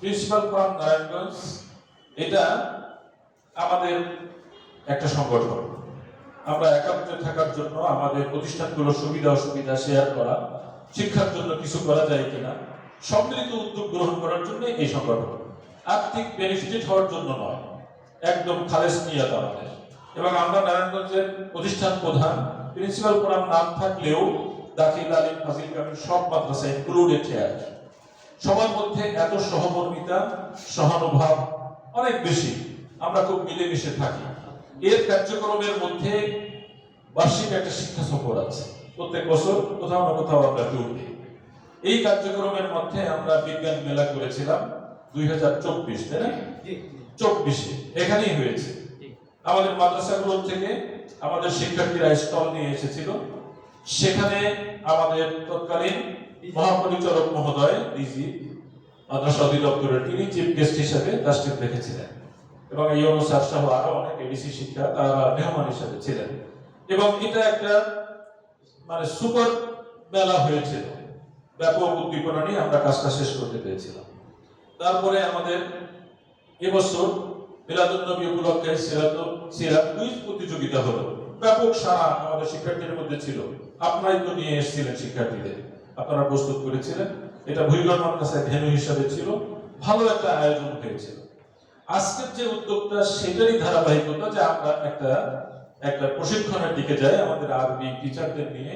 Principal forum Narayanganj এটা আমাদের একটা সংগঠন। আমরা একত্রে থাকার জন্য আমাদের প্রতিষ্ঠানগুলোর সুবিধা অসুবিধা শেয়ার করা, শিক্ষার জন্য কিছু করা যায় কিনা, সম্মিলিত উদ্যোগ গ্রহণ করার জন্য এই সংগঠন। আর্থিক বেনিফিটেড হওয়ার জন্য নয়, একদম খালেস নিয়ত আমাদের। এবং আমরা নারায়ণগঞ্জের প্রতিষ্ঠান প্রধান, প্রিন্সিপাল ফোরাম নাম থাকলেও দাখিল আলিম ফাজিল কামিল সব মাদ্রাসা ইনক্লুডেড হেয়ার। সবার মধ্যে এত সহমর্মিতা, সহানুভাব অনেক বেশি, আমরা খুব মিলেমিশে থাকি। এর কার্যক্রমের মধ্যে বার্ষিক একটা শিক্ষা সফর আছে, প্রত্যেক বছর কোথাও না কোথাও আমরা ট্যুর দিই। এই কার্যক্রমের মধ্যে আমরা বিজ্ঞান মেলা করেছিলাম 2024, তাই না? 24-এ এখানেই হয়েছে। আমাদের মাদ্রাসাগুলোর থেকে আমাদের শিক্ষার্থীরা স্টল নিয়ে এসেছিল। সেখানে আমাদের তৎকালীন মহাপরিচালক মহোদয় ডিজি মাদ্রাসা অধিদপ্তরের তিনি চিফ গেস্ট হিসেবে রাষ্ট্রীয় রেখেছিলেন, এবং এই অনুসার সহ আরো অনেক এডিসি শিক্ষা তারা মেহমান হিসেবে ছিলেন। এবং এটা একটা মানে সুপার মেলা হয়েছিল, ব্যাপক উদ্দীপনা নিয়ে আমরা কাজটা শেষ করতে পেরেছিলাম। তারপরে আমাদের এবছর মিলাদুন নবী উপলক্ষে সিরাত কুইজ প্রতিযোগিতা হলো। ব্যাপক সাড়া আমাদের শিক্ষার্থীদের মধ্যে ছিল। আপনারাই তো নিয়ে এসেছিলেন শিক্ষার্থীদের, আপনারা প্রস্তুত করেছিলেন। এটা ভুইগড় মাদ্রাসায় ভেন্যু হিসাবে ছিল, ভালো একটা আয়োজন হয়েছিল। আজকের যে উদ্যোগটা সেটারই ধারাবাহিকতা, যে আমরা একটা প্রশিক্ষণের দিকে যাই আমাদের আরবি টিচারদের নিয়ে।